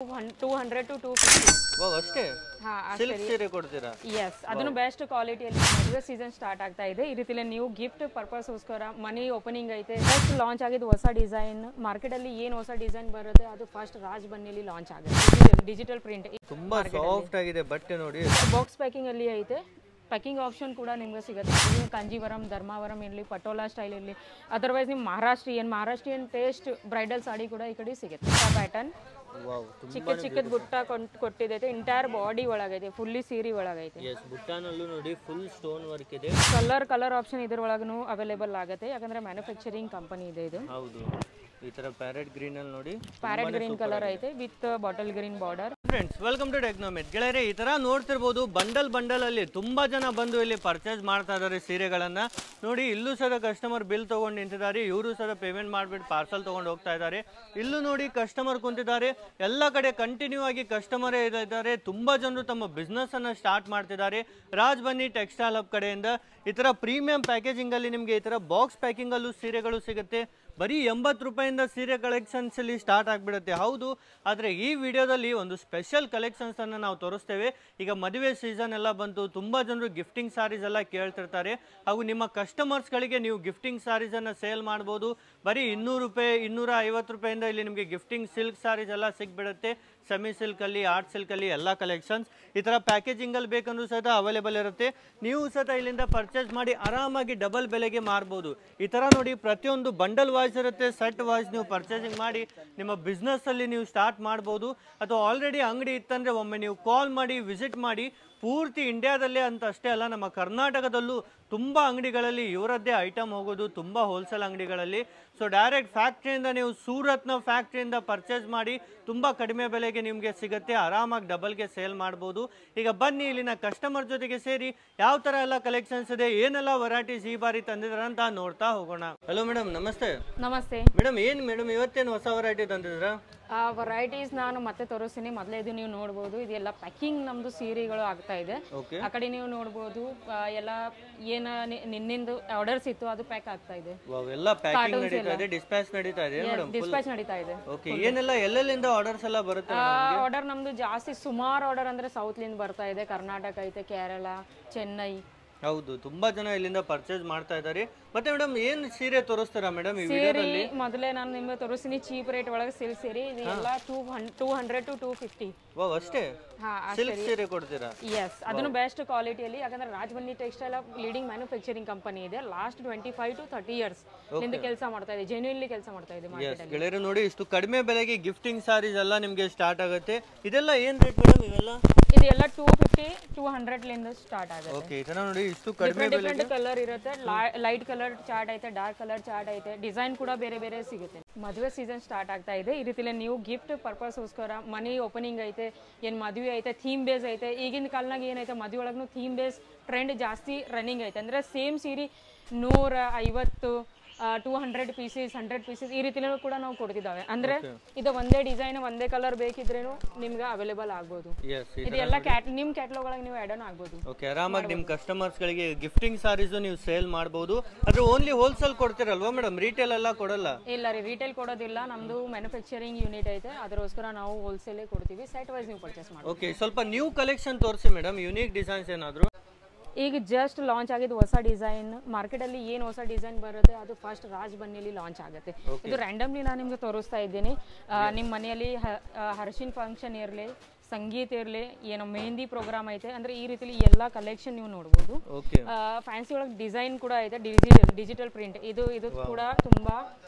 200 to 250. Wow ಅಷ್ಟೇ silk ಸೀರೆ ಕೊಡ್ತೀರಾ? ಎಸ್, ಅದನ್ನು ಬೆಸ್ಟ್ ಕ್ವಾಲಿಟಿಯಲ್ಲಿ ಮದುವೆ ಸೀಸನ್ ಸ್ಟಾರ್ಟ್ ಆಗ್ತಾ ಇದೆ. ಈ ರೀತಿಯಲ್ಲಿ ನೀವು ಗಿಫ್ಟ್ ಪರ್ಪಸ್ಗೋಸ್ಕರ ಮನಿ ಓಪನಿಂಗ್ ಐತೆ. ಫಸ್ಟ್ ಲಾಂಚ್ ಆಗಿದ್ದು ಹೊಸ ಡಿಸೈನ್. ಮಾರ್ಕೆಟಲ್ಲಿ ಏನು ಹೊಸ ಡಿಸೈನ್ ಬರುತ್ತೆ ಅದು ಫಸ್ಟ್ ರಾಜ್ ಬನ್ನಿಯಲ್ಲಿ ಲಾಂಚ್ ಆಗುತ್ತೆ. ಡಿಜಿಟಲ್ ಪ್ರಿಂಟ್ ತುಂಬಾ ಸಾಫ್ಟ್ ಆಗಿದೆ ಬಟ್ಟೆ ನೋಡಿ. ಬಾಕ್ಸ್ ಪ್ಯಾಕಿಂಗ್ ಅಲ್ಲಿ ಐತೆ. ಪ್ಯಾಕಿಂಗ್ ಆಪ್ಷನ್ ಕೂಡ ನಿಮ್ಗೆ ಸಿಗುತ್ತೆ. ನೀವು ಕಾಂಜೀವರಂ, ಧರ್ಮಾವರಂ ಇರಲಿ, ಪಟೋಲಾ ಸ್ಟೈಲ್ ಇರಲಿ, ಅದರ್ವೈಸ್ ನಿಮ್ಮ ಮಹಾರಾಷ್ಟ್ರೀಯನ್ ಟೇಸ್ಟ್ ಬ್ರೈಡಲ್ ಸಾಡಿ ಕೂಡ ಈ ಕಡೆ ಸಿಗುತ್ತೆ. ಪ್ಯಾಟರ್ನ್ ಚಿಕ್ಕ ಚಿಕ್ಕದ ಬುಟ್ಟ ಕೊಟ್ಟಿದೆ. ಇಂಟೈರ್ ಬಾಡಿ ಒಳಗೈತೆ, ಫುಲ್ಲಿ ಸೀರೆ ಒಳಗೈತೆ. ಬುಟ್ಟಾನಲ್ಲೂ ನೋಡಿ ಫುಲ್ ಸ್ಟೋನ್ ವರ್ಕ್ ಇದೆ. ಕಲರ್ ಆಪ್ಷನ್ ಇದ್ರೊಳಗೂ ಅವೈಲೇಬಲ್ ಆಗುತ್ತೆ, ಯಾಕಂದ್ರೆ ಮ್ಯಾನುಫ್ಯಾಕ್ಚರಿಂಗ್ ಕಂಪನಿ ಇದೆ ಇದು. ಹೌದು, ಈ ತರ ಪ್ಯಾರೆಟ್ ಗ್ರೀನ್ ಅಲ್ಲಿ ನೋಡಿ, ಪ್ಯಾರೆಟ್ ಗ್ರೀನ್ ಕಲರ್ ಐತೆ with bottle green border. Friends, welcome to Technomet. ಗೆಳೆಯರೆ, ಈ ತರ ನೋಡ್ತಿರ್ಬೋದು ಬಂಡಲ್ ಅಲ್ಲಿ ತುಂಬಾ ಜನ ಬಂದು ಇಲ್ಲಿ ಪರ್ಚೇಸ್ ಮಾಡ್ತಾ ಇದಾರೆ ಸೀರೆಗಳನ್ನ ನೋಡಿ. ಇಲ್ಲೂ ಸಹ ಕಸ್ಟಮರ್ ಬಿಲ್ ತಗೊಂಡು ನಿಂತಿದ್ದಾರೆ, ಇವರು ಸಹ ಪೇಮೆಂಟ್ ಮಾಡ್ಬಿಟ್ಟು ಪಾರ್ಸಲ್ ತಗೊಂಡು ಹೋಗ್ತಾ ಇದ್ದಾರೆ. ಇಲ್ಲೂ ನೋಡಿ ಕಸ್ಟಮರ್ ಕುಂತಿದ್ದಾರೆ. ಎಲ್ಲ ಕಡೆ ಕಂಟಿನ್ಯೂ ಆಗಿ ಕಸ್ಟಮರೇ ಇದ್ದಾರೆ. ತುಂಬಾ ಜನರು ತಮ್ಮ ಬಿಸ್ನೆಸ್ ಅನ್ನ ಸ್ಟಾರ್ಟ್ ಮಾಡ್ತಿದ್ದಾರೆ. ರಾಜ್ ಬನ್ನಿ ಟೆಕ್ಸ್ಟೈಲ್ ಹಬ್ ಕಡೆಯಿಂದ ಈ ತರ ಪ್ರೀಮಿಯಂ ಪ್ಯಾಕೇಜಿಂಗ್ ಅಲ್ಲಿ ನಿಮ್ಗೆ ಈ ತರ ಬಾಕ್ಸ್ ಪ್ಯಾಕಿಂಗ್ ಅಲ್ಲೂ ಸೀರೆಗಳು ಸಿಗುತ್ತೆ. ಬರೀ 80 ರೂಪಾಯಿಂದ ಸೀರೆ ಕಲೆಕ್ಷನ್ಸ್ ಅಲ್ಲಿ ಸ್ಟಾರ್ಟ್ ಆಗಿಬಿಡುತ್ತೆ. ಹೌದು, ಆದರೆ ಈ ವಿಡಿಯೋದಲ್ಲಿ ಒಂದು ಸ್ಪೆಷಲ್ ಕಲೆಕ್ಷನ್ಸ್ ಅನ್ನು ನಾವು ತೋರಿಸ್ತೇವೆ. ಈಗ ಮದುವೆ ಸೀಸನ್ ಎಲ್ಲ ಬಂತು, ತುಂಬಾ ಜನರು ಗಿಫ್ಟಿಂಗ್ ಸಾರೀಸ್ ಎಲ್ಲ ಕೇಳ್ತಿರ್ತಾರೆ. ಹಾಗೂ ನಿಮ್ಮ ಕಸ್ಟಮರ್ಸ್ಗಳಿಗೆ ನೀವು ಗಿಫ್ಟಿಂಗ್ ಸಾರೀಸ್ ಅನ್ನು ಸೇಲ್ ಮಾಡ್ಬೋದು. ಬರೀ 200 ರೂಪಾಯಿ, 250 ರೂಪಾಯಿಂದ ಇಲ್ಲಿ ನಿಮಗೆ ಗಿಫ್ಟಿಂಗ್ ಸಿಲ್ಕ್ ಸಾರೀಸ್ ಎಲ್ಲ ಸಿಗ್ಬಿಡುತ್ತೆ. ಸೆಮಿ ಸಿಲ್ಕ್ ಅಲ್ಲಿ, ಆರ್ಟ್ ಸಿಲ್ಕ್ ಅಲ್ಲಿ ಎಲ್ಲ ಕಲೆಕ್ಷನ್ಸ್ ಈ ತರ ಪ್ಯಾಕೇಜಿಂಗ್ ಅಲ್ಲಿ ಬೇಕಂದ್ರೂ ಸಹ ಅವೈಲೇಬಲ್ ಇರುತ್ತೆ. ನೀವು ಸಹ ಇಲ್ಲಿಂದ ಪರ್ಚೇಸ್ ಮಾಡಿ ಆರಾಮಾಗಿ ಡಬಲ್ ಬೆಲೆಗೆ ಮಾರ್ಬೋದು. ಈ ತರ ನೋಡಿ ಪ್ರತಿಯೊಂದು ಬಂಡಲ್ ವಾಯ್ಸ್ ಇರುತ್ತೆ, ಸೆಟ್ ವಾಯ್ಸ್ ನೀವು ಪರ್ಚೇಸಿಂಗ್ ಮಾಡಿ ನಿಮ್ಮ ಬಿಸ್ನೆಸ್ ಅಲ್ಲಿ ನೀವು ಸ್ಟಾರ್ಟ್ ಮಾಡ್ಬೋದು. ಅಥವಾ ಆಲ್ರೆಡಿ ಅಂಗಡಿ ಇತ್ತಂದ್ರೆ ಒಮ್ಮೆ ನೀವು ಕಾಲ್ ಮಾಡಿ ವಿಸಿಟ್ ಮಾಡಿ. ಪೂರ್ತಿ ಇಂಡಿಯಾದಲ್ಲೇ ಅಂತ ಅಷ್ಟೇ ಅಲ್ಲ, ನಮ್ಮ ಕರ್ನಾಟಕದಲ್ಲೂ ತುಂಬ ಅಂಗಡಿಗಳಲ್ಲಿ ಇವರದ್ದೇ ಐಟಮ್ ಹೋಗೋದು, ತುಂಬ ಹೋಲ್ಸೇಲ್ ಅಂಗಡಿಗಳಲ್ಲಿ. ಸೊ ಡೈರೆಕ್ಟ್ ಫ್ಯಾಕ್ಟ್ರಿಯಿಂದ ನೀವು ಸೂರತ್ನ ಫ್ಯಾಕ್ಟ್ರಿಯಿಂದ ಪರ್ಚೇಸ್ ಮಾಡಿ ತುಂಬ ಕಡಿಮೆ ಬೆಲೆಗೆ ನಿಮಗೆ ಸಿಗುತ್ತೆ. ಆರಾಮಾಗಿ ಡಬಲ್ಗೆ ಸೇಲ್ ಮಾಡ್ಬೋದು. ಈಗ ಬನ್ನಿ ಇಲ್ಲಿನ ಕಸ್ಟಮರ್ ಜೊತೆಗೆ ಸೇರಿ ಯಾವ ಥರ ಎಲ್ಲ ಕಲೆಕ್ಷನ್ಸ್ ಇದೆ, ಏನೆಲ್ಲ ವೆರೈಟೀಸ್ ಈ ಬಾರಿ ತಂದಿದ್ದಾರೆ ಅಂತ ನೋಡ್ತಾ ಹೋಗೋಣ. ಹಲೋ ಮೇಡಮ್, ನಮಸ್ತೆ. ನಮಸ್ತೆ ಮೇಡಮ್, ಏನು ಮೇಡಮ್ ಇವತ್ತೇನು ಹೊಸ ವೆರೈಟಿ ತಂದಿದ್ದೀರಾ? ವೆರೈಟೀಸ್ ನಾನು ಮತ್ತೆ ತೋರಿಸ್ತೀನಿ. ಮೊದಲೇ ಇದು ನೀವು ನೋಡ್ಬೋದು, ಇದೆಲ್ಲ ಪ್ಯಾಕಿಂಗ್ ನಮ್ದು ಸೀರೆಗಳು ಆಗ್ತಾ ಇದೆ. ಆ ಕಡೆ ನೀವು ನೋಡ್ಬೋದು ಎಲ್ಲ ಏನ ನಿನ್ನಿಂದು ಆರ್ಡರ್ಸ್ ಇತ್ತು ಅದು ಪ್ಯಾಕ್ ಆಗ್ತಾ ಇದೆ. ಎಲ್ಲ ಪ್ಯಾಕಿಂಗ್ ನಡೀತಾ ಇದೆ, ಡಿಸ್ಪ್ಯಾಚ್ ನಡೀತಾ ಇದೆ ಮೇಡಮ್. ಡಿಸ್ಪ್ಯಾಚ್ ನಡೀತಾ ಇದೆ. ಓಕೆ, ಏನೆಲ್ಲ ಎಲ್ಲೆಲ್ಲಿಂದ ಆರ್ಡರ್ಸ್ ಎಲ್ಲ ಬರುತ್ತೆ? ಆರ್ಡರ್ ನಮ್ದು ಜಾಸ್ತಿ ಸುಮಾರು ಆರ್ಡರ್ ಅಂದ್ರೆ ಸೌತ್ ಲಿಂದ ಬರ್ತಾ ಇದೆ. ಕರ್ನಾಟಕ ಐತೆ, ಕೇರಳ, ಚೆನ್ನೈ. ಹೌದು, ತುಂಬಾ ಜನ ಇಲ್ಲಿಂದ ಪರ್ಚೇಸ್ ಮಾಡ್ತಾ ಇದ್ದಾರೆ. ಮತ್ತೆ ಮೇಡಮ್, ಏನ್ ಸೀರೆ ತೋರಿಸ್ತೀರಾ ಮೇಡಮ್ ಈ ವಿಡಿಯೋದಲ್ಲಿ? ಮೊದಲೇ ನಾನು ನಿಮಗೆ ತೋರಿಸ್ತೀನಿ ಚೀಪ್ ರೇಟ್ ಒಳಗೆ ಸಿಲ್ಕ್ ಸೀರೆ. ಇದು ಎಲ್ಲ 200 to 250. ವಾವ್ ಅಷ್ಟೇ ಸಿಲ್ಕ್ ಸೀರೆ ಕೊಡ್ತೀರಾ? ಎಸ್, ಅದನ್ನು ಬೆಸ್ಟ್ ಕ್ವಾಲಿಟಿಯಲ್ಲಿ, ಯಾಕಂದ್ರೆ ರಾಜ್ ಬನ್ನಿ ಟೆಕ್ಸ್ಟೈಲ್ ಲೀಡಿಂಗ್ ಮ್ಯಾನುಫ್ಯಾಕ್ಚರಿಂಗ್ ಕಂಪನಿ ಇದೆ. ಲಾಸ್ಟ್ 25 to 30 years ನಿಂದ ಕೆಲಸ ಮಾಡ್ತಾ ಇದೆ, ಜೆನ್ಯೂನ್ಲಿ ಕೆಲಸ ಮಾಡ್ತಾ ಇದೆ ಮಾರ್ಕೆಟ್ ಅಲ್ಲಿ. ಗೆಳೆಯರು ನೋಡಿ, ಇಷ್ಟು ಕಡಿಮೆ ಬೆಲೆಗೆ ಗಿಫ್ಟಿಂಗ್ ಸಾರೀಸ್ ಎಲ್ಲ ನಿಮಗೆ ಸ್ಟಾರ್ಟ್ ಆಗುತ್ತೆ. ಇದೆಲ್ಲ ಏನ್ ರೇಟ್ ಮೇಡಮ್ ಇವೆಲ್ಲ? ಇದೆಲ್ಲ 250 200 ಲಿಂದ ಸ್ಟಾರ್ಟ್ ಆಗುತ್ತೆ. ಓಕೆ, ಇದನ್ನ ನೋಡಿ ಇಷ್ಟು ಕಡಿಮೆ ಬೆಲೆಗೆ ಕಲರ್ ಇರುತ್ತೆ. ಲೈಟ್ ಕಲರ್ ಚಾರ್ಟ್ ಐತೆ, ಡಾರ್ಕ್ ಕಲರ್ ಚಾರ್ಟ್ ಐತೆ, ಡಿಸೈನ್ ಕೂಡ ಬೇರೆ ಬೇರೆ ಸಿಗುತ್ತೆ. ಮದುವೆ ಸೀಸನ್ ಸ್ಟಾರ್ಟ್ ಆಗ್ತಾ ಇದೆ. ಈ ರೀತಿಯಲ್ಲಿ ನೀವು ಗಿಫ್ಟ್ ಪರ್ಪಸ್ಗೋಸ್ಕರ ಮನಿ ಓಪನಿಂಗ್ ಐತೆ, ಏನ್ ಮದುವೆ ಐತೆ, ಥೀಮ್ ಬೇಸ್ ಐತೆ. ಈಗಿನ ಕಾಲನಾಗ ಏನೈತೆ ಮದುವೆ ಒಳಗೂ ಥೀಮ್ ಬೇಸ್ ಟ್ರೆಂಡ್ ಜಾಸ್ತಿ ರನ್ನಿಂಗ್ ಐತೆ. ಅಂದ್ರೆ ಸೇಮ್ ಸೀರೆ 150 200 ಪೀಸಸ್ 100 ಪೀಸಸ್ ಈ ರೀತಿಲೂ ಕೂಡ ನಾವು ಕೊಡ್ತಿದ್ದಾವೆ. ಅಂದ್ರೆ ಇದು ಒಂದೇ ಡಿಸೈನ್ ಒಂದೇ ಕಲರ್ ಬೇಕಿದ್ರೇನು ನಿಮ್ಗೆ ಅವೈಲೇಬಲ್ ಆಗ್ಬೋದು. ಇದೆಲ್ಲ ನಿಮ್ ಕ್ಯಾಟಲಾಗ್ ಒಳಗೆ ನೀವು ಆಡ್ ಆನ್ ಆಗ್ಬೋದು. ಓಕೆ, ಆರಾಮಾಗಿ ನಿಮ್ ಕಸ್ಟಮರ್ಸ್ ಗಳಿಗೆ ಗಿಫ್ಟಿಂಗ್ ಸಾರೀಸ್ ನೀವು ಸೇಲ್ ಮಾಡಬಹುದು. ಆದ್ರೆ ಓನ್ಲಿ ಹೋಲ್ಸೇಲ್ ಕೊಡ್ತೀರಲ್ವಾ ಮೇಡಮ್, ರಿಟೇಲ್ ಎಲ್ಲ ಕೊಡಲ್ಲ? ಇಲ್ಲ ರೀ, ರಿಟೇಲ್ ಕೊಡೋದಿಲ್ಲ. ನಮ್ದು ಮ್ಯಾನುಫ್ಯಾಕ್ಚರಿಂಗ್ ಯೂನಿಟ್ ಐತೆ, ಅದಕ್ಕೋಸ್ಕರ ನಾವು ಹೋಲ್ಸೇಲ್ ಕೊಡ್ತೀವಿ. ಸೆಟ್ ವೈಸ್ ನೀವು ಪರ್ಚೇಸ್ ಮಾಡಿ. ಓಕೆ, ಸ್ವಲ್ಪ ನ್ಯೂ ಕಲೆಕ್ಷನ್ ತೋರಿಸಿ ಮೇಡಮ್, ಯೂನಿಕ್ ಡಿಸೈನ್ಸ್ ಏನಾದ್ರು. ಈಗ ಜಸ್ಟ್ ಲಾಂಚ್ ಆಗಿದ್ದು ಹೊಸ ಡಿಸೈನ್. ಮಾರ್ಕೆಟಲ್ಲಿ ಏನು ಹೊಸ ಡಿಸೈನ್ ಬರುತ್ತೆ ಅದು ಫಸ್ಟ್ ರಾಜ್ ಬನ್ನಿಯಲ್ಲಿ ಲಾಂಚ್ ಆಗುತ್ತೆ. ಇದು ರ್ಯಾಂಡಮ್ಲಿ ನಾನು ನಿಮ್ಗೆ ತೋರಿಸ್ತಾ ಇದ್ದೀನಿ. ನಿಮ್ಮ ಮನೆಯಲ್ಲಿ ಹರ್ಷಿನ್ ಫಂಕ್ಷನ್ ಇರಲಿ, ಸಂಗೀತ ಇರಲಿ, ಏನೋ ಮೆಹಂದಿ ಪ್ರೋಗ್ರಾಮ್ ಐತೆ ಅಂದ್ರೆ ಈ ರೀತಿಲಿ ಎಲ್ಲ ಕಲೆಕ್ಷನ್ ನೀವು ನೋಡ್ಬೋದು. ಫ್ಯಾನ್ಸಿ ಒಳಗೆ ಡಿಸೈನ್ ಕೂಡ ಐತೆ, ಡಿಜಿಟಲ್ ಪ್ರಿಂಟ್. ಇದು ಕೂಡ ತುಂಬಾ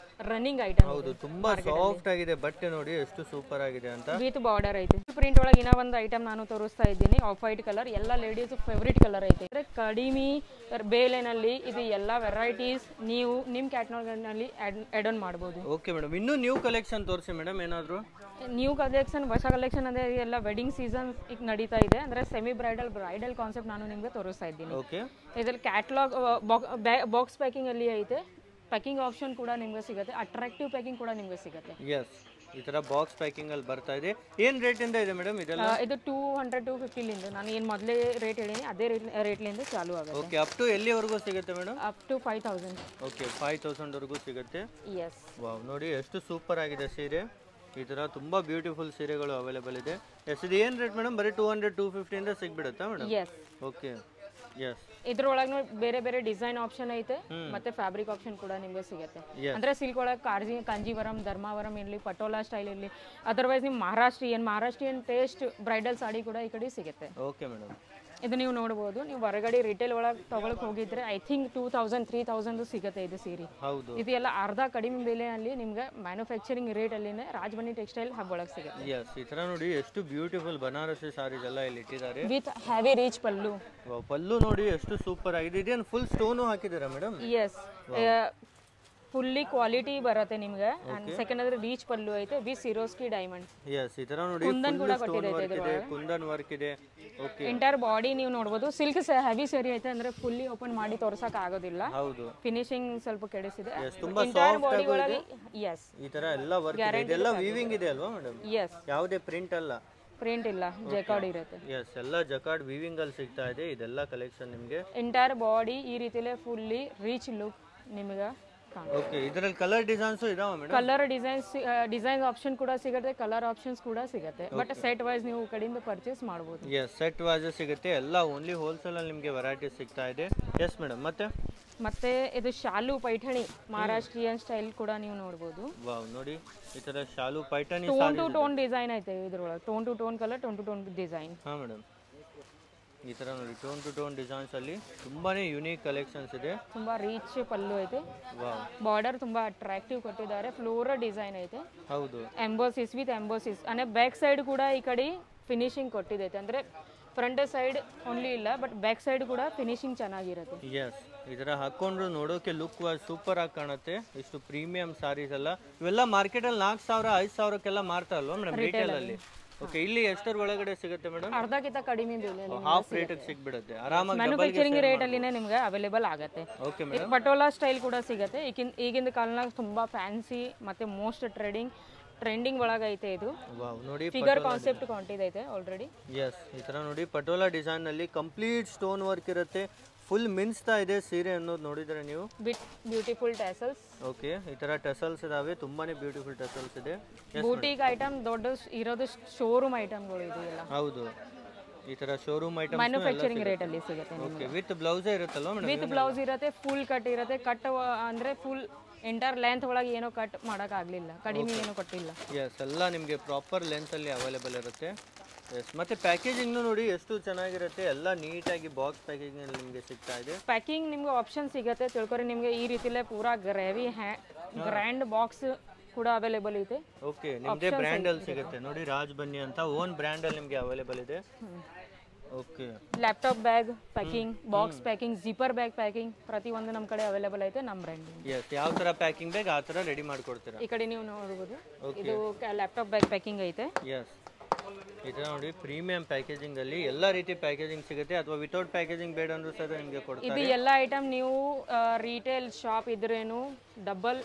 ರನ್ನಿಂಗ್ ಐಟಮ್. ಹೌದು, ತುಂಬಾ ಸಾಫ್ಟ್ ಆಗಿದೆ ಬಟ್ಟೆ ನೋಡಿ ಎಷ್ಟು ಸೂಪರ್ ಆಗಿದೆ ಅಂತ. ವಿತ್ ಬಾರ್ಡರ್ ಐತೆ. ಪ್ರಿಂಟ್ ಒಳಗೆ ಇನ್ನೂ ಒಂದು ಐಟಮ್ ನಾನು ತೋರಿಸ್ತಾ ಇದ್ದೀನಿ, ಆಫ್ ವೈಟ್ ಕಲರ್. ಎಲ್ಲ ಲೇಡೀಸ್ ಫೇವ್ರೇಟ್ ಕಲರ್ ಐತೆ. ಅಂದ್ರೆ ಕಡಿಮೆ ಬೇಲೆನಲ್ಲಿ ಇದು ಎಲ್ಲ ವೆರೈಟೀಸ್ ನೀವು ನಿಮ್ ಕ್ಯಾಟಲಾಗ್ನಲ್ಲಿ ಆಡ್ ಆನ್ ಮಾಡಬಹುದು. ಓಕೆ ಮೇಡಮ್, ಇನ್ನೂ ನ್ಯೂ ಕಲೆಕ್ಷನ್ ತೋರಿಸಿ ಮೇಡಮ್. ಏನಾದ್ರು ನ್ಯೂ ಕಲೆಕ್ಷನ್, ಹೊಸ ಕಲೆಕ್ಷನ್ ಅಂದ್ರೆ ಎಲ್ಲ ವೆಡ್ಡಿಂಗ್ ಸೀಸನ್ ಈಗ ನಡೀತಾ ಇದೆ. ಅಂದ್ರೆ ಸೆಮಿ ಬ್ರೈಡಲ್ ಕಾನ್ಸೆಪ್ಟ್ ನಾನು ನಿಮ್ಗೆ ತೋರಿಸ್ತಾ ಇದ್ದೀನಿ. ಇದ್ರಲ್ಲಿ ಕ್ಯಾಟಲಾಗ್ ಬಾಕ್ಸ್ ಪ್ಯಾಕಿಂಗ್ ಅಲ್ಲಿ ಐತೆ. ಪ್ಯಾಕಿಂಗ್ ಆಪ್ಷನ್ ಕೂಡ ನಿಮ್ಗೆ ಸಿಗುತ್ತೆ, ಅಟ್ರಾಕ್ಟಿವ್ ಪ್ಯಾಕಿಂಗ್ ಕೂಡ ನಿಮ್ಗೆ ಸಿಗುತ್ತೆ. ಎಸ್, ಈ ತರ ಬಾಕ್ಸ್ ಪ್ಯಾಕಿಂಗ್ ಅಲ್ಲಿ ಬರ್ತಾ ಇದೆ. ಏನ್ ರೇಟ್ ಇಂದ ಇದೆ ಮೇಡಮ್ ಇದೆಲ್ಲ? ಇದು 200 to 250 ಲಿಂದ ನಾನು ಏನು ಮೊದಲೇ ರೇಟ್ ಹೇಳಿನಿ ಅದೇ ರೇಟ್ ಲಿಂದ ಚಾಲು ಆಗುತ್ತೆ. ಓಕೆ, ಅಪ್ ಟು ಎಲ್ಲಿವರೆಗೂ ಸಿಗುತ್ತೆ ಮೇಡಮ್? Up to 5000. ಓಕೆ, 5000 ವರೆಗೂ ಸಿಗುತ್ತೆ. ಎಸ್. ವಾವ್, ನೋಡಿ ಎಷ್ಟು ಸೂಪರ್ ಆಗಿದೆ ಸೀರೆ. ಈ ತರ ತುಂಬಾ ಬ್ಯೂಟಿಫುಲ್ ಸೀರೆಗಳು ಅವೈಲೇಬಲ್ ಇದೆ. ಎಸ್, ಇದು ಏನ್ ರೇಟ್ ಮೇಡಮ್? ಬರೀ 200 250 ಇಂದ ಸಿಗ್ಬಿಡುತ್ತಾ ಮೇಡಮ್? ಎಸ್. Okay, yes. ಇದ್ರೊಳಗೆ ಬೇರೆ ಬೇರೆ ಡಿಸೈನ್ ಆಪ್ಷನ್ ಐತೆ ಮತ್ತೆ ಫ್ಯಾಬ್ರಿಕ್ ಆಪ್ಷನ್ ಕೂಡ ನಿಮಗೆ ಸಿಗುತ್ತೆ. ಅಂದ್ರೆ ಸಿಲ್ಕ್ ಒಳಗೆ ಕಾಂಜೀವರಂ, ಧರ್ಮಾವರಂ ಇರಲಿ, ಪಟೋಲಾ ಸ್ಟೈಲ್ ಇರಲಿ, ಅದರ್ವೈಸ್ ನಿಮ್ ಮಹಾರಾಷ್ಟ್ರೀಯನ್ ಟೇಸ್ಟ್ ಬ್ರೈಡಲ್ ಸಾಡಿ ಕೂಡ ಈ ಕಡೆ ಸಿಗುತ್ತೆ. Okay madam. ಇದು ನೀವು ನೋಡಬಹುದು. ನೀವು ಹೊರಗಡೆ ರಿಟೇಲ್ ಒಳಗೆ ತಗೊಳಕ್ ಹೋಗಿದ್ರೆ ಐ ಥಿಂಕ್ 2000 3000 ಸಿಗುತ್ತೆ ಇದು ಸೀರೆ. ಹೌದು. ಇದು ಎಲ್ಲ ಅರ್ಧ ಕಡಿಮೆ ಬೆಲೆಯಲ್ಲಿ ನಿಮ್ಗೆ ಮ್ಯಾನುಫ್ಯಾಕ್ಚರಿಂಗ್ ರೇಟ್ ಅಲ್ಲಿನೇ ರಾಜಮನಿ ಟೆಕ್ಸ್ಟೈಲ್ ಹಬ್ ಒಳಗೆ ಸಿಗುತ್ತೆ. ಎಸ್, ಈ ತರ ನೋಡಿ ಎಷ್ಟು ಬ್ಯೂಟಿಫುಲ್ ಬನಾರಸಿ ಸಾರೀಸ್ ಎಲ್ಲ ಇಲ್ಲಿ ಇಟ್ಟಿದ್ದಾರೆ. ವಿತ್ ಹೆವಿ ರೀಚ್ ಪಲ್ಲು. ಪಲ್ಲು ನೋಡಿ ಎಷ್ಟು ಸೂಪರ್ ಆಗಿದೆ. ಇದೇನು ಫುಲ್ ಸ್ಟೋನು ಹಾಕಿದ್ದೀರಾ ಮೇಡಮ್? ಎಸ್, ಫುಲ್ಲಿ ಕ್ವಾಲಿಟಿ ಬರುತ್ತೆ ನಿಮ್ಗೆ. ಸೆಕೆಂಡ್ ಅಂದ್ರೆ ರೀಚ್ ಪಲ್ಲು ಐತೆ ವಿ ಸಿರೋಸ್ಕಿ ಡೈಮಂಡ್. ಎಸ್, ಈ ತರ ನೋಡಿ ಕುಂದನ್ ಕೂಡ ಕೊಟ್ಟಿದೆ. ಕುಂದನ್ ವರ್ಕ್ ಇದೆ. ಓಕೆ, ಎಂಟೈರ್ ಬಾಡಿ ನೀವು ನೋಡಬಹುದು. ಸಿಲ್ಕ್ ಹೆವಿ ಸರಿ ಐತೆ ಅಂದ್ರೆ ಫುಲ್ಲಿ ಓಪನ್ ಮಾಡಿ ತೋರ್ಸಕ್ ಆಗೋದಿಲ್ಲ. ಹೌದು. ಫಿನಿಶಿಂಗ್ ಸ್ವಲ್ಪ ಕೆಡಿಸಿದೆ. ತುಂಬಾ ಎಂಟೈರ್ ಬಾಡಿ ಒಳಗೆ ಎಸ್ ಈ ತರ ಎಲ್ಲ ವರ್ಕ್ ಇದೆ. ಇದೆಲ್ಲ ವೀವಿಂಗ್ ಇದೆ ಅಲ್ವಾ ಮೇಡಮ್? ಎಸ್, ಯಾವುದೇ ಪ್ರಿಂಟ್ ಅಲ್ಲ. ಪ್ರಿಂಟ್ ಇಲ್ಲ, ಜಕಾರ್ಡ್ ಇರುತ್ತೆ. ಎಸ್, ಎಲ್ಲ ಜಕಾರ್ಡ್ ವೀವಿಂಗ್ ಅಲ್ಲಿ ಸಿಗ್ತಾ ಇದೆ. ಇದೆಲ್ಲ ಕಲೆಕ್ಷನ್ ನಿಮಗೆ. ಎಂಟೈರ್ ಬಾಡಿ ಈ ರೀತಿಲೇ ಫುಲ್ಲಿ ರೀಚ್ ಲುಕ್ ನಿಮಗೆ. ಓಕೆ, ಇದರಲ್ಲಿ ಕಲರ್ ಡಿಸೈನ್ಸ್ ಇದಾವ ಮೇಡಮ್? ಕಲರ್ ಡಿಸೈನ್ ಆಪ್ಷನ್ ಕೂಡ ಸಿಗುತ್ತೆ, ಕಲರ್ ಆಪ್ಷನ್ಸ್ ಕೂಡ ಸಿಗುತ್ತೆ. ಬಟ್ ಸೆಟ್ ವೈಸ್ ನೀವು ಕಡೆಯಿಂದ ಪರ್ಚೇಸ್ ಮಾಡಬಹುದು. ಎಸ್, ಸೆಟ್ ವೈಸ್ ಸಿಗುತ್ತೆ. ಎಲ್ಲ ಓನ್ಲಿ ಹೋಲ್ಸೇಲ್ ಅಲ್ಲಿ ನಿಮಗೆ ವೆರೈಟೀಸ್ ಸಿಗ್ತಾ ಇದೆ. Yes madam. ಮತ್ತೆ ಇದು ಶಾಲು ಪೈಠಣಿ ಮಹಾರಾಷ್ಟ್ರೀಯನ್ ಸ್ಟೈಲ್ ಕೂಡ ನೀವು ನೋಡಬಹುದು. ವಾವ್, ನೋಡಿ ಈ ತರ ಶಾಲು Paithani tone to tone design ಐತೆ ಇದ್ರೊಳಗೆ. Tone to tone colour, tone to tone design. ಹಾ ಮೇಡಮ್, ಈ ತರ ನೋಡಿ ಟೋನ್ ಟು ಟೋನ್ ಡಿಸೈನ್ಸ್ ಅಲ್ಲಿ ತುಂಬಾನೇ ಯುನೀಕ್ ಕಲೆಕ್ಷನ್ಸ್ ಇದೆ. ತುಂಬಾ ರೀಚ್ ಪಲ್ಲು ಐತೆ. ವಾವ್, ಬಾರ್ಡರ್ ತುಂಬಾ ಅಟ್ರಾಕ್ಟಿವ್ ಕೊಟ್ಟಿದ್ದಾರೆ. ಫ್ಲೋರಲ್ ಡಿಸೈನ್ ಐತೆ. ಹೌದು. ಎಂಬೋಸಿಸ್ ವಿತ್ ಎಂಬೋಸಿಸ್. ಅಂದ್ರೆ ಬ್ಯಾಕ್ ಸೈಡ್ ಕೂಡ ಈ ಕಡೆ ಫಿನಿಶಿಂಗ್ ಕೊಟ್ಟಿದೈತೆ. ಅಂದ್ರೆ ಫ್ರಂಟ್ ಸೈಡ್ ಓನ್ಲಿ ಇಲ್ಲ, ಬಟ್ ಬ್ಯಾಕ್ ಸೈಡ್ ಕೂಡ ಫಿನಿಶಿಂಗ್ ಚೆನ್ನಾಗಿರುತ್ತೆ. ಎಸ್, ಈ ತರ ಹಾಕೊಂಡ್ರು ನೋಡೋಕೆ ಲುಕ್ ಸೂಪರ್ ಆಗಿ ಕಾಣುತ್ತೆ. ಇಷ್ಟು ಪ್ರೀಮಿಯಂ ಸಾರೀಸ್ ಎಲ್ಲ ಇವೆಲ್ಲ ಮಾರ್ಕೆಟ್ ಅಲ್ಲಿ 4000 5000ಕ್ಕೆಲ್ಲ ಮಾರ್ತಾರಲ್ವಾ ಮೇಡಮ್ ರಿಟೇಲ್ ಅಲ್ಲಿ? ಓಕೆ, ಇಲ್ಲಿ ಎಷ್ಟರ ಒಳಗಡೆ ಸಿಗುತ್ತೆ ಮೇಡಮ್? ಅರ್ಧಕ್ಕಿಂತ ಕಡಿಮೆ ಬೆಲೆ, ಹಾಫ್ ರೇಟ್ ಸಿಗ್ಬಿಡುತ್ತೆ ಆರಾಮಾಗಿ. ಮ್ಯಾನುಫ್ಯಾಕ್ಚರಿಂಗ್ ರೇಟ್ ಅಲ್ಲಿನೇ ನಿಮ್ಗೆ ಅವೈಲೇಬಲ್ ಆಗುತ್ತೆ. Okay madam. ಪಟೋಲಾ ಸ್ಟೈಲ್ ಕೂಡ ಸಿಗುತ್ತೆ. ಈಗಿನ ಕಾಲನಾಗ ತುಂಬಾ ಫ್ಯಾನ್ಸಿ ಮತ್ತೆ ಮೋಸ್ಟ್ ಟ್ರೆಂಡಿಂಗ್ ಒಳಗೆ ಐತೆ ಇದು. ವಾವ್, ನೋಡಿ ಫಿಗರ್ ಕಾನ್ಸೆಪ್ಟ್ ಕಾಂಟಿದೈತೆ ಆಲ್ರೆಡಿ. ಎಸ್, ಈ ತರ ನೋಡಿ ಪಟೋಲಾ ಡಿಸೈನ್ ನಲ್ಲಿ ಕಂಪ್ಲೀಟ್ ಸ್ಟೋನ್ ವರ್ಕ್ ಇರುತ್ತೆ. ಫುಲ್ ಮಿನ್ಸ್ತಾ ಇದೆ ಸೀರೆ ಅನ್ನೋದು ನೋಡಿದ್ರೆ ನೀವು. With beautiful tassels. ಓಕೆ, ಈ ತರ ಟೆಸಲ್ಸ್ ಇದಾವೆ. ತುಂಬಾನೇ ಬ್ಯೂಟಿಫುಲ್ ಟೆಸಲ್ಸ್ ಇದೆ. ಬೂಟಿಕ್ ಐಟಮ್ ದೊಡ್ಡ ಇರೋದು ಶೋರೂಮ್ ಐಟಮ್ಗಳು ಇದು ಎಲ್ಲ. ಹೌದು, ಈ ತರ ಶೋರೂಮ್ ಐಟಮ್ ಮ್ಯಾನುಫ್ಯಾಕ್ಚರಿಂಗ್ ರೇಟ್ ಅಲ್ಲಿ ಸಿಗುತ್ತೆ. ಓಕೆ, ವಿತ್ ಬ್ಲೌಸ್ ಇರುತ್ತಲ್ವಾ ಮೇಡಮ್? ವಿತ್ ಬ್ಲೌಸ್ ಇರುತ್ತೆ. ಫುಲ್ ಕಟ್ ಇರುತ್ತೆ. ಕಟ್ ಅಂದ್ರೆ ಫುಲ್ ಎಂಟರ್ ಲೆಂತ್ ಒಳಗೆ ಏನೋ ಕಟ್ ಮಾಡಕ್ ಆಗ್ಲಿಲ್ಲ, ಕಡಿಮೆ ಏನೋ ಕೊಟ್ಟಿಲ್ಲ. ಎಸ್, ಎಲ್ಲ ನಿಮಗೆ ಪ್ರಾಪರ್ ಲೆಂತ್ ಅಲ್ಲಿ ಅವೈಲೇಬಲ್ ಇರುತ್ತೆ. ಎಸ್, ಮತ್ತೆ ಪ್ಯಾಕೇಜಿಂಗ್ ನೋಡಿ ಎಷ್ಟು ಚೆನ್ನಾಗಿರುತ್ತೆ. ಎಲ್ಲ ನೀಟಾಗಿ ಬಾಕ್ಸ್ ಪ್ಯಾಕೇಜಿಂಗ್ ಅಲ್ಲಿ ನಿಮಗೆ ಸಿಗ್ತಾ ಇದೆ. ಪ್ಯಾಕಿಂಗ್ ನಿಮ್ಗೆ ಆಪ್ಷನ್ ಸಿಗುತ್ತೆ. ತಿಳ್ಕೊರಿ, ನಿಮ್ಗೆ ಈ ರೀತಿಲೇ ಪೂರಾ ಗ್ರೇವಿ ಗ್ರ್ಯಾಂಡ್ ಬಾಕ್ಸ್ ಕೂಡ ಅವೈಲೇಬಲ್ ಇದೆ. ಓಕೆ, ನಿಮ್ದೇ ಬ್ರ್ಯಾಂಡ್ ಅಲ್ಲಿ ಸಿಗುತ್ತೆ ನೋಡಿ. ರಾಜ್ ಬನ್ನಿ ಅಂತ ಓನ್ ಬ್ರ್ಯಾಂಡ್ ಅಲ್ಲಿ ನಿಮಗೆ ಅವೈಲೇಬಲ್ ಇದೆ. Okay, laptop bag packing, box packing, zipper bag packing ಪ್ರತಿಯೊಂದು ನಮ್ಮ ಕಡೆ ಅವೈಲೇಬಲ್ ಐತೆ ನಮ್ಮ ಬ್ರ್ಯಾಂಡ್. ಎಸ್, ಯಾವ ತರ ಪ್ಯಾಕಿಂಗ್ ಬ್ಯಾಗ್ ಆ ತರ ರೆಡಿ ಮಾಡ್ಕೊಡ್ತೀರಾ? ಈ ಕಡೆ ನೀವು ನೋಡಬಹುದು. ಇದು ಲ್ಯಾಪ್ಟಾಪ್ ಬ್ಯಾಗ್ ಪ್ಯಾಕಿಂಗ್ ಐತೆ. ಎಸ್, ಈ ತರ ನೋಡಿ ಪ್ರೀಮಿಯಂ ಪ್ಯಾಕೇಜಿಂಗ್ ಅಲ್ಲಿ ಎಲ್ಲ ರೀತಿ ಪ್ಯಾಕೇಜಿಂಗ್ ಸಿಗುತ್ತೆ. ಅಥವಾ ವಿತೌಟ್ ಪ್ಯಾಕೇಜಿಂಗ್ ಬೇಡ ಅಂದ್ರೂ ಸಹ ನಿಮಗೆ ಕೊಡ್ತಾರೆ. ಇದು ಎಲ್ಲ ಐಟಮ್ ನೀವು ರಿಟೇಲ್ ಶಾಪ್ ಇದ್ರೇನು ಡಬಲ್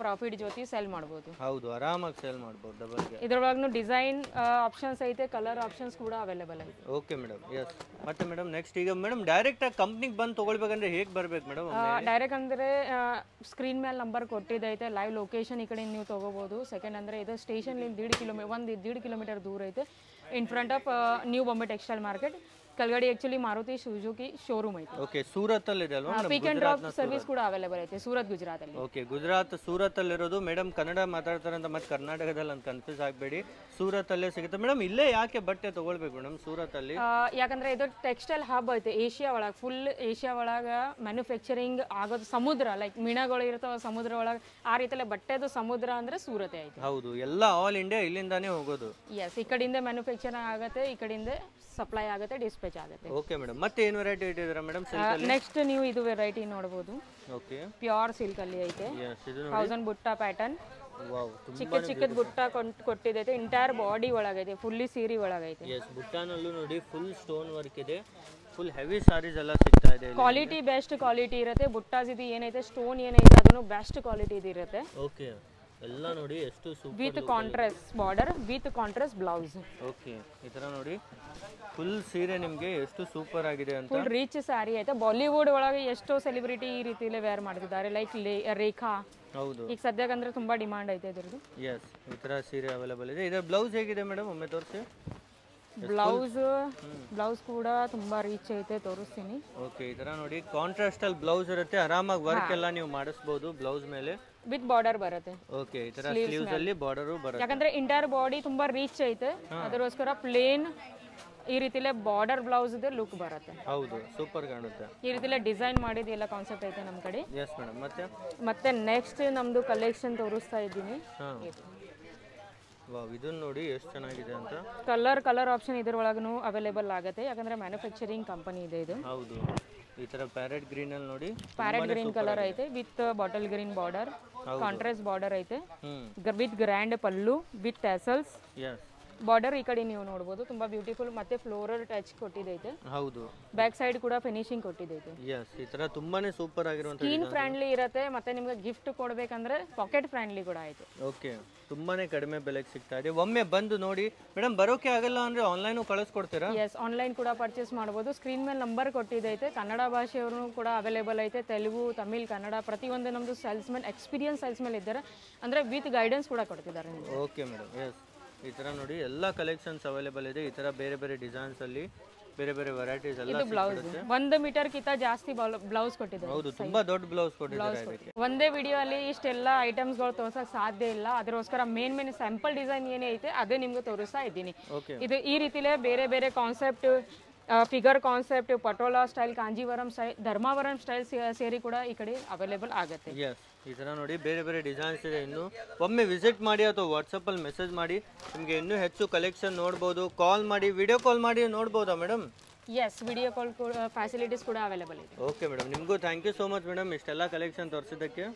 ಪ್ರಾಫಿಟ್ ಜೊತೆ ಸೆಲ್ ಮಾಡಬಹುದು. ಹೌದು, ಆರಾಮಾಗಿ ಸೇಲ್ ಮಾಡಬಹುದು ಡಬಲ್ಗೆ. ಇದ್ರೊಳಗೂ ಡಿಸೈನ್ ಆಪ್ಷನ್ಸ್ ಐತೆ, ಕಲರ್ ಆಪ್ಷನ್ಸ್ ಕೂಡ ಅವೈಲೇಬಲ್ ಐತೆ. Okay madam. ಎಸ್, ಮತ್ತೆ ಮೇಡಮ್ ನೆಕ್ಸ್ಟ್ ಈಗ ಮೇಡಮ್ ಡೈರೆಕ್ಟ್ ಆಗಿ ಕಂಪ್ನಿಗೆ ಬಂದು ತಗೊಳ್ಬೇಕಂದ್ರೆ ಹೇಗೆ ಬರ್ಬೇಕು ಮೇಡಮ್? ಡೈರೆಕ್ಟ್ ಅಂದ್ರೆ ಸ್ಕ್ರೀನ್ ಮೇಲೆ ನಂಬರ್ ಕೊಟ್ಟಿದ್ದೈತೆ. ಲೈವ್ ಲೊಕೇಶನ್ ಈ ಕಡೆ ನೀವು ತಗೋಬಹುದು. ಸೆಕೆಂಡ್ ಅಂದ್ರೆ ಇದು ಸ್ಟೇಷನ್ 1.5 ಕಿಲೋಮೀಟರ್ ದೂರ ಐತೆ. In front of new Bombay textile market. ಕೆಳಗಡೆ ಆಕ್ಚುಲಿ ಮಾರುತಿ ಸುಜುಕಿ ಶೋರೂಮ್ ಐತೆ. ಓಕೆ, ಸೂರತ್ ಅಲ್ಲಿ ಇದೆ ಅಲ್ವಾ madam? Pick and drop service ಕೂಡ ಅವೈಲೇಬಲ್ ಐತೆ ಸೂರತ್, ಗುಜರಾತ್ ಅಲ್ಲಿ. ಓಕೆ, ಗುಜರಾತ್ ಸೂರತ್ ಅಲ್ಲಿ ಇರೋದು. ಮೇಡಮ್ ಕನ್ನಡ ಮಾತಾಡ್ತಾರೆ ಅಂತ ಮತ್ತೆ ಕರ್ನಾಟಕದಲ್ಲಿ ಅಂತ ಕನ್ಫ್ಯೂಸ್ ಆಗಬೇಡಿ. ಸೂರತ್ ಅಲ್ಲೇ ಸಿಗುತ್ತೆ ಮೇಡಮ್. ಇಲ್ಲೇ ಯಾಕೆ ಬಟ್ಟೆ ತಗೊಳ್ಬೇಕು ಮೇಡಮ್ ಸೂರತ್ ಅಲ್ಲಿ? ಯಾಕಂದ್ರೆ ಇದು ಟೆಕ್ಸ್ಟೈಲ್ ಹಬ್ ಐತೆ ಏಷ್ಯಾ ಒಳಗೆ. ಫುಲ್ ಏಷ್ಯಾ ಒಳಗೆ ಮ್ಯಾನುಫ್ಯಾಕ್ಚರಿಂಗ್ ಆಗೋದು ಸಮುದ್ರ, ಲೈಕ್ ಮೀನಾಗಳು ಇರ್ತಾವ ಸಮುದ್ರ ಒಳಗೆ, ಆ ರೀತಿಯಲ್ಲೇ ಬಟ್ಟೆದು ಸಮುದ್ರ ಅಂದ್ರೆ ಸೂರತ್ ಐತೆ. ಹೌದು, ಎಲ್ಲ ಆಲ್ ಇಂಡಿಯಾ ಇಲ್ಲಿಂದಾನೇ ಹೋಗೋದು. ಎಸ್, ಈ ಕಡೆಯಿಂದ ಮ್ಯಾನುಫ್ಯಾಕ್ಚರಿಂಗ್ ಆಗುತ್ತೆ, ಈ ಕಡೆಯಿಂದ ಸಪ್ಲೈ ಆಗುತ್ತೆ, ಡಿಸ್ಪ್ಯಾಚ್ ಆಗುತ್ತೆ. ಓಕೆ ಮೇಡಮ್, ಮತ್ತೆ ಏನು ವೆರೈಟಿ ಇಟ್ಟಿದ್ದೀರಾ ಮೇಡಮ್ ಸಿಲ್ಕ್ ಅಲ್ಲಿ? ನೆಕ್ಸ್ಟ್ ನೀವು ಇದು ವೆರೈಟಿ ನೋಡಬಹುದು. ಓಕೆ, ಪ್ಯೂರ್ ಸಿಲ್ಕ್ ಅಲ್ಲಿ ಐತೆ. ಎಸ್, ಇದು 1000 ಬುಟ್ಟ ಪ್ಯಾಟರ್ನ್. ವಾವ್, ಚಿಕ್ಕದ ಬುಟ್ಟ ಕೊಟ್ಟಿದೈತೆ. ಎಂಟೈರ್ ಬಾಡಿ ಒಳಗೈತೆ, ಫುಲ್ಲಿ ಸೀರೆ ಒಳಗೈತೆ. ಎಸ್, ಬುಟ್ಟಾನಲ್ಲೂ ನೋಡಿ ಫುಲ್ ಸ್ಟೋನ್ ವರ್ಕ್ ಇದೆ. ಫುಲ್ ಹೆವಿ ಸಾರೀಸ್ ಎಲ್ಲ ಸಿಗ್ತಾ ಇದೆ. ಕ್ವಾಲಿಟಿ ಬೆಸ್ಟ್ ಕ್ವಾಲಿಟಿ ಇರುತ್ತೆ. ಬುಟ್ಟಾಸ್ ಇದು ಏನೈತೆ ಸ್ಟೋನ್ ಏನೈತೆ ಅದನ್ನು ಬೆಸ್ಟ್ ಕ್ವಾಲಿಟಿ ಇರುತ್ತೆ. ಓಕೆ, ಎಲ್ಲ ನೋಡಿ ಎಷ್ಟು super with contrast border with contrast blouse. Okay, ಈ ತರ ನೋಡಿ ಫುಲ್ ಸೀರೆ ನಿಮಗೆ ಎಷ್ಟು ಸೂಪರ್ ಆಗಿದೆ ಅಂತ. ಫುಲ್ ರಿಚ್ ಸ್ಯಾರಿ ಐತೆ. ಬಾಲಿವುಡ್ ಒಳಗೆ ಎಷ್ಟೋ ಸೆಲೆಬ್ರಿಟಿ ಈ ರೀತಿಲೇ ವೇರ್ ಮಾಡ್ತಿದ್ದಾರೆ, ಲೈಕ್ ರೇಖಾ. ಹೌದು, ಈಗ ಸದ್ಯಕ್ಕಂದ್ರೆ ತುಂಬಾ ಡಿಮಾಂಡ್ ಐತೆ ಇದ್ರದ್ದು. ಎಸ್, ಈ ತರ ಸೀರೆ ಅವೈಲೇಬಲ್ ಇದೆ. ಇದರ ಬ್ಲೌಸ್ ಹೇಗಿದೆ ಮೇಡಮ್, ಒಮ್ಮೆ ತೋರಿಸಿ. ಬ್ಲೌಸ್ ಕೂಡ ತುಂಬಾ ರಿಚ್ ಐತೆ, ತೋರಿಸ್ತೀನಿ. ಓಕೆ, ಈ ತರ ನೋಡಿ ಕಾಂಟ್ರಾಸ್ಟ್ ಅಲ್ಲಿ ಬ್ಲೌಸ್ ಇರುತ್ತೆ, ಆರಾಮಾಗಿ ವರ್ಕ್ ಎಲ್ಲ ನೀವು ಮಾಡಿಸಬಹುದು ಬ್ಲೌಸ್ ಮೇಲೆ. ವಿತ್ ಬಾರ್ಡರ್ ಬರುತ್ತೆ. ಓಕೆ, ಈ ತರ ಸ್ಲೀವ್ಸ್ ಅಲ್ಲಿ ಬಾರ್ಡರ್ ಬರುತ್ತೆ. ಯಾಕಂದ್ರೆ ಇಂಟೈರ್ ಬಾಡಿ ತುಂಬಾ ರಿಚ್ ಐತೆ, ಅದಕ್ಕೋಸ್ಕರ ಪ್ಲೇನ್ ಈ ರೀತಿಲೇ ಬಾರ್ಡರ್ ಬ್ಲೌಸ್ ಇದೆ ಲುಕ್ ಬರುತ್ತೆ. ಹೌದು, ಸೂಪರ್ ಕಾಣುತ್ತೆ. ಈ ರೀತಿಲೇ ಡಿಸೈನ್ ಮಾಡಿದ ಎಲ್ಲ ಕಾನ್ಸೆಪ್ಟ್ ಐತೆ ನಮ್ಮ ಕಡೆ. Yes madam. ಮತ್ತೆ ನೆಕ್ಸ್ಟ್ ನಮ್ದು ಕಲೆಕ್ಷನ್ ತೋರಿಸ್ತಾ ಇದ್ದೀನಿ. ವಾವ್, ಇದನ್ನ ನೋಡಿ ಎಷ್ಟು ಚೆನ್ನಾಗಿದೆ ಅಂತ. ಕಲರ್ ಆಪ್ಷನ್ ಇದ್ರೊಳಗೂ ಅವೈಲೇಬಲ್ ಆಗುತ್ತೆ, ಯಾಕಂದ್ರೆ ಮ್ಯಾನುಫ್ಯಾಕ್ಚರಿಂಗ್ ಕಂಪನಿ ಇದೆ ಇದು. ಹೌದು, ಈ ತರ ಪ್ಯಾರೆಟ್ ಗ್ರೀನ್ ಅಲ್ಲಿ ನೋಡಿ, ಪ್ಯಾರೆಟ್ ಗ್ರೀನ್ ಕಲರ್ ಐತೆ with bottle green border, contrast border ಐತೆ with grand pallu with tassels. Yes, border ಈ ಕಡೆ ನೀವು ನೋಡಬಹುದು, ತುಂಬಾ ಬ್ಯೂಟಿಫುಲ್ ಮತ್ತೆ ಫ್ಲೋರಲ್ ಟಚ್ ಕೊಟ್ಟಿದೈತೆ. ಹೌದು, ಬ್ಯಾಕ್ ಸೈಡ್ ಕೂಡ ಫಿನಿಶಿಂಗ್ ಕೊಟ್ಟಿದೈತೆ. ಎಸ್, ಈ ತರ ತುಂಬಾನೇ ಸೂಪರ್ ಆಗಿರುವಂತ ಸ್ಕಿನ್ ಫ್ರೆಂಡ್ಲಿ ಇರುತ್ತೆ, ಮತ್ತೆ ನಿಮ್ಗೆ ಗಿಫ್ಟ್ ಕೊಡ್ಬೇಕಂದ್ರೆ ಪಾಕೆಟ್ ಫ್ರೆಂಡ್ಲಿ ಕೂಡ ಐತೆ. ಓಕೆ, ತುಂಬಾನೇ ಕಡಿಮೆ ಬೆಲೆಗೆ ಸಿಗ್ತಾ ಇದೆ. ಒಮ್ಮೆ ಬಂದು ನೋಡಿ ಮೇಡಮ್. ಬರೋಕೆ ಆಗಲ್ಲ ಅಂದ್ರೆ ಆನ್ಲೈನ್ ಕಳಿಸ್ಕೊಡ್ತೀರಾ? ಎಸ್, ಆನ್ಲೈನ್ ಕೂಡ ಪರ್ಚೇಸ್ ಮಾಡಬಹುದು. ಸ್ಕ್ರೀನ್ ಮೇಲೆ ನಂಬರ್ ಕೊಟ್ಟಿದ್ದೈತೆ. ಕನ್ನಡ ಭಾಷೆಯವರು ಕೂಡ ಅವೈಲೇಬಲ್ ಐತೆ, ತೆಲುಗು, ತಮಿಳ್, ಕನ್ನಡ ಪ್ರತಿಯೊಂದು ನಮ್ದು ಸೇಲ್ಸ್ಮನ್ ಎಕ್ಸ್ಪೀರಿಯನ್ಸ್ ಸೇಲ್ಸ್ಮನ್ ಇದ್ದಾರೆ, ಅಂದ್ರೆ ವಿತ್ ಗೈಡೆನ್ಸ್ ಕೂಡ ಕೊಡ್ತಿದ್ದಾರೆ. Okay madam. ಎಸ್, ಈ ತರ ನೋಡಿ ಎಲ್ಲ ಕಲೆಕ್ಷನ್ಸ್ ಅವೈಲೇಬಲ್ ಇದೆ. ಈ ತರ ಬೇರೆ ಬೇರೆ ಡಿಸೈನ್ಸ್ ಅಲ್ಲಿ ಬೇರೆ ಬೇರೆ ವೆರೈಟೀಸ್ ಎಲ್ಲ ಬ್ಲೌಸ್ 1 ಮೀಟರ್ ಕಿಂತ ಜಾಸ್ತಿ ಬ್ಲೌಸ್ ಕೊಟ್ಟಿದ್ದಾರೆ. ಹೌದು, ತುಂಬಾ ದೊಡ್ಡ ಬ್ಲೌಸ್ ಕೊಟ್ಟಿದ್ದಾರೆ ಇದಕ್ಕೆ. ಒಂದೇ ವಿಡಿಯೋ ಅಲ್ಲಿ ಇಷ್ಟೆಲ್ಲ ಐಟಮ್ಸ್ಗಳು ತೋರ್ಸಕ್ ಸಾಧ್ಯ ಇಲ್ಲ, ಅದಕ್ಕೋಸ್ಕರ ಮೇನ್ ಸ್ಯಾಂಪಲ್ ಡಿಸೈನ್ ಏನೈತೆ ಅದೇ ನಿಮ್ಗೆ ತೋರಿಸ್ತಾ ಇದ್ದೀನಿ. ಇದು ಈ ರೀತಿಲೇ ಬೇರೆ ಬೇರೆ concept, figure concept, patola style, Kanjeevaram style, Dharmavaram style ಸೇರಿ ಕೂಡ ಈ ಕಡೆ ಅವೈಲೇಬಲ್ ಆಗುತ್ತೆ. ಎಸ್, ಈ ತರ ನೋಡಿ ಬೇರೆ ಬೇರೆ ಡಿಸೈನ್ಸ್ ಇದೆ. ಇನ್ನು ಒಮ್ಮೆ ವಿಸಿಟ್ ಮಾಡಿ ಅಥವಾ ವಾಟ್ಸಪ್ ಅಲ್ಲಿ ಮೆಸೇಜ್ ಮಾಡಿ, ನಿಮಗೆ ಇನ್ನೂ ಹೆಚ್ಚು ಕಲೆಕ್ಷನ್ ನೋಡ್ಬೋದು. ಕಾಲ್ ಮಾಡಿ, ವಿಡಿಯೋ ಕಾಲ್ ಮಾಡಿ ನೋಡ್ಬೋದಾ madam? Yes, video call facilities ಕೂಡ ಅವೈಲೇಬಲ್ ಇದೆ. ಓಕೆ ಮೇಡಮ್, ನಿಮಗೂ thank you so much madam, ಇಷ್ಟೆಲ್ಲ ಕಲೆಕ್ಷನ್ ತೋರಿಸಿದ್ದಕ್ಕೆ.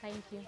Thank you.